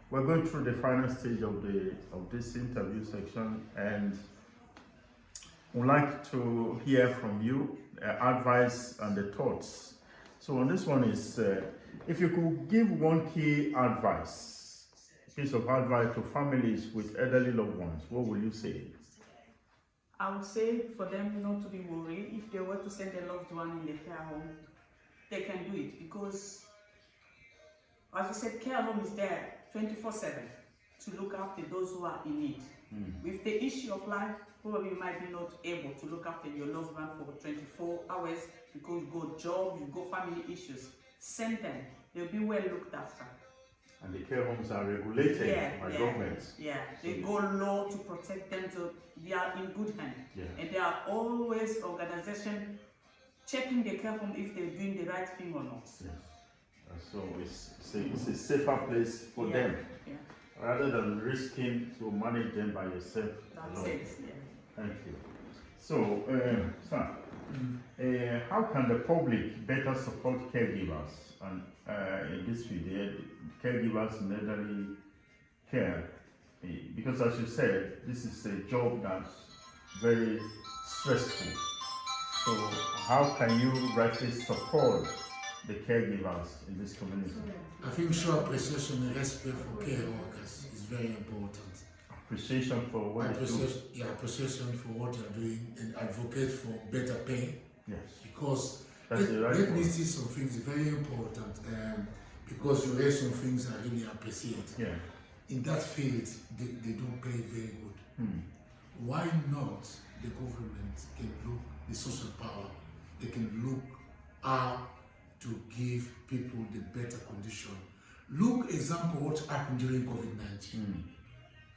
We're going through the final stage of this interview section, and we'd like to hear from you advice and the thoughts. So on this one is, if you could give one key piece of advice to families with elderly loved ones, what will you say? I would say for them not to be worried. If they were to send their loved one in the care home, they can do it, because as you said, care home is there 24/7 to look after those who are in need. With the issue of life, probably you might be not able to look after your loved one for 24 hours because you go job, you go family issues. Send them, they'll be well looked after. And the care homes are regulated by government. Yeah, they go law to protect them, so they are in good hands. Yeah. And there are always organizations checking the care home if they're doing the right thing or not. Yes. So it's a safer place for them, rather than risking to manage them by yourself. That's alone. it. Yeah. Thank you. So, sir, how can the public better support caregivers and in this field, caregivers in elderly care? Because as you said, this is a job that's very stressful. So how can you rightly support the caregivers in this community? I think show appreciation and respect for care workers is very important. Appreciation for what they do. Yeah, appreciation for what they are doing, and advocate for better pay. Yes. Because let me see some things very important, because you raise some things I really appreciate. Yeah. In that field, they don't pay very good. Why not the government can look the social power, they can look how to give people the better condition. Look example what happened during COVID-19.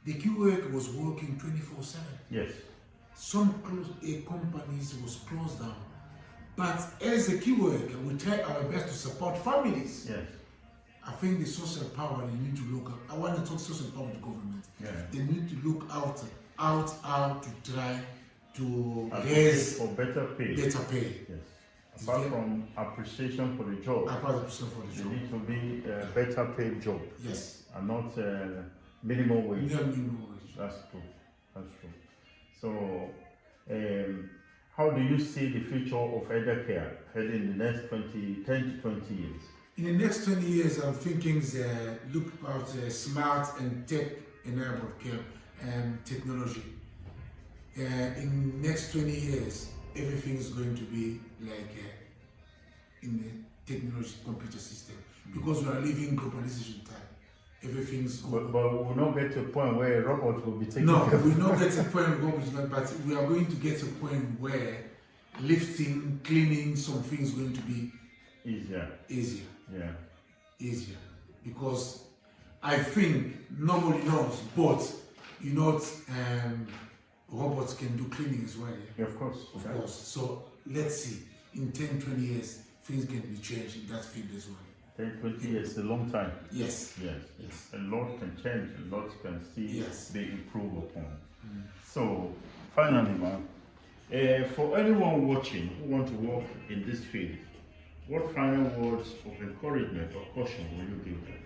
The key worker was working 24/7. Yes. Some companies was closed down. But as a key worker, we try our best to support families. Yes. I think the social power, they need to look at, I want to talk social power to government. Yeah. They need to look out how to try to raise for better pay. Better pay. Yes. Apart from appreciation for the job, there need to be a better paid job. Yes. And not minimum wage. Minimum wage. That's true. That's true. So, how do you see the future of elder care heading in the next 10 to 20 years? In the next 20 years, I'm thinking look about smart and tech-enabled care and technology. In the next 20 years, everything is going to be like in the technology computer system, because we are living globalization time. Everything's but we will not get to a point where robots will be taking No, care. we will not get to a point where but we are going to get to a point where lifting, cleaning, some things going to be easier. Yeah. Easier. Because I think nobody knows, but you know, robots can do cleaning as well. Yeah, of course. Of course. So let's see, in 10, 20 years, things can be changed in that field as well. 10, 20 years is a long time. Yes. A lot can change, a lot can still be improved upon. So, finally, ma'am, for anyone watching who want to work in this field, what final words of encouragement or caution will you give them?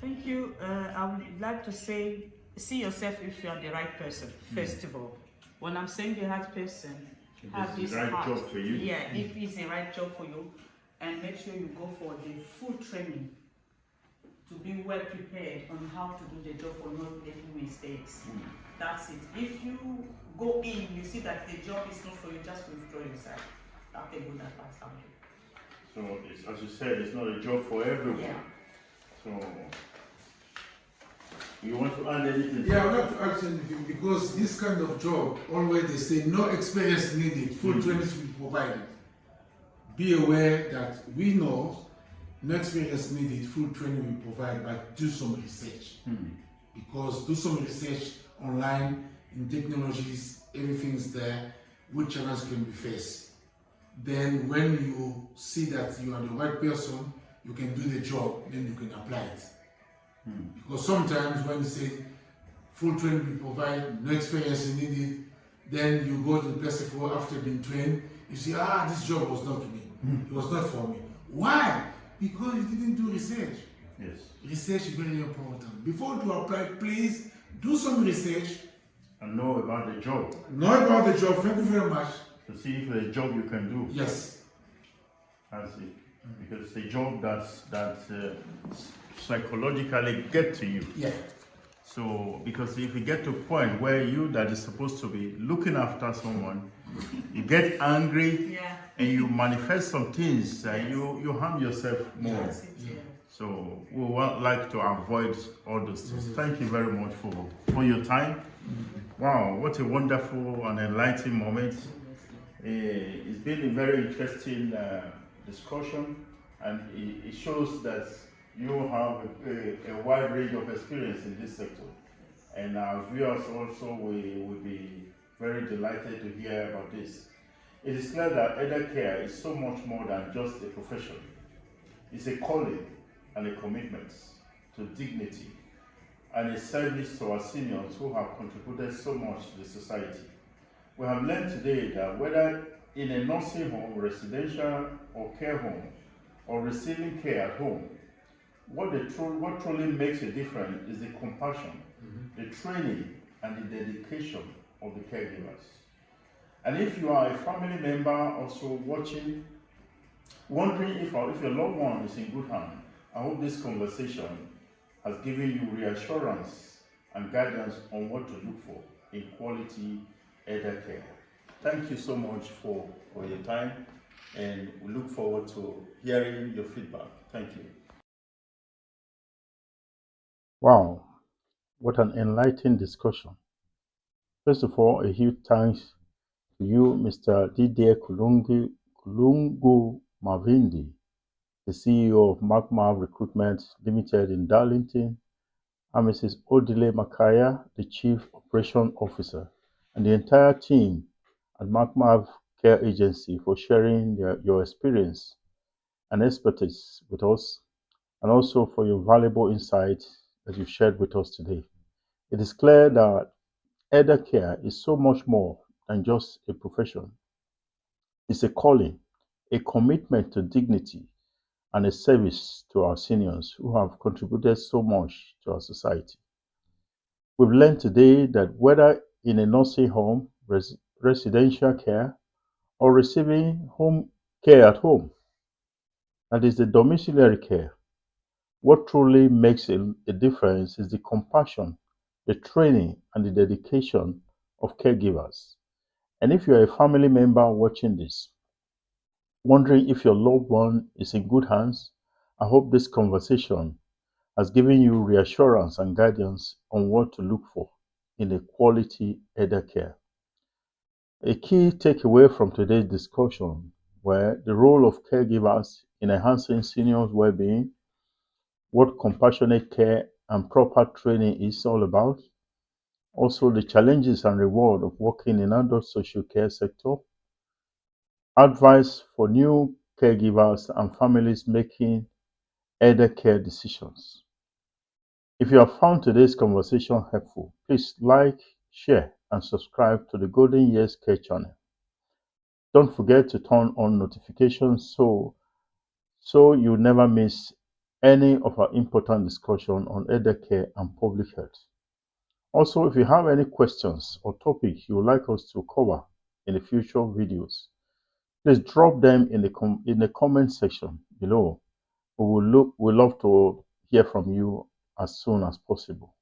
Thank you. I would like to say, see yourself if you are the right person, first of all. When I'm saying the right person, have this right heart. job for you. Yeah, if it's the right job for you, and make sure you go for the full training to be well prepared on how to do the job for not making mistakes. That's it. If you go in, you see that the job is not for you, just withdraw yourself. That's a good advice I'll give. So, as you said, it's not a job for everyone. Yeah. So, you want to add anything? Yeah, I want to add anything, because this kind of job, always they say no experience needed, full training to be provided. Be aware that we know no experience needed, full training will be provided, but do some research. Because do some research online, in technologies, everything's there, which challenges can be faced. Then when you see that you are the right person, you can do the job, then you can apply it. Because sometimes when you say full training we provide, no experience needed, then you go to the place after being trained, you say, this job was not to me. It was not for me. Why? Because you didn't do research. Yes. Research is very important. Before you apply, please do some research. And know about the job. Know about the job. Thank you very much. To see if it's a job you can do. Yes. That's it. Because it's a job that psychologically get to you. Yeah. So, because if you get to a point where you that is supposed to be looking after someone, you get angry, Yeah. and you manifest some things, you harm yourself more. That's it, yeah. So we would like to avoid all those things. Thank you very much for your time. Wow, what a wonderful and enlightening moment. It's been a very interesting discussion, and it shows that you have a wide range of experience in this sector. And our viewers also will be very delighted to hear about this. It is clear that elder care is so much more than just a profession. It's a calling and a commitment to dignity and a service to our seniors who have contributed so much to the society. We have learned today that whether in a nursing home, residential or care home, or receiving care at home, what truly makes a difference is the compassion, the training, and the dedication of the caregivers. And if you are a family member also watching, wondering if your loved one is in good hands, I hope this conversation has given you reassurance and guidance on what to look for in quality elder care. Thank you so much for your time, and we look forward to hearing your feedback. Thank you. Wow, what an enlightening discussion. First of all, a huge thanks to you, Mr. Didie Kulungu-Mavindi, the CEO of MAKMAV Recruitment Limited in Darlington, and Mrs. ODILE MAKAYA, the Chief Operation Officer, and the entire team at MAKMAV Care Agency for sharing your experience and expertise with us, and also for your valuable insights that you've shared with us today. It is clear that elder care is so much more than just a profession. It's a calling, a commitment to dignity, and a service to our seniors who have contributed so much to our society. We've learned today that whether in a nursing home, residential care, or receiving home care at home, that is the domiciliary care, what truly makes a difference is the compassion, the training, and the dedication of caregivers. And if you're a family member watching this, wondering if your loved one is in good hands, I hope this conversation has given you reassurance and guidance on what to look for in a quality elder care. A key takeaway from today's discussion were the role of caregivers in enhancing seniors' well-being, what compassionate care and proper training is all about, also the challenges and reward of working in adult social care sector, advice for new caregivers and families making elder care decisions. If you have found today's conversation helpful, please like, share, and subscribe to the Golden Years Care channel. Don't forget to turn on notifications so you never miss any of our important discussion on elder care and public health. Also, if you have any questions or topics you would like us to cover in the future videos, please drop them in the comment section below. We love to hear from you as soon as possible.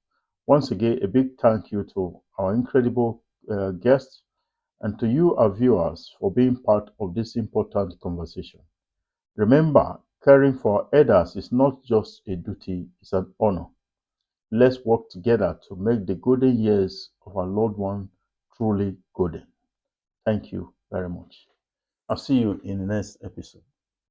Once again, a big thank you to our incredible guests and to you, our viewers, for being part of this important conversation. Remember, caring for elders is not just a duty, it's an honor. Let's work together to make the golden years of our loved one truly golden. Thank you very much. I'll see you in the next episode.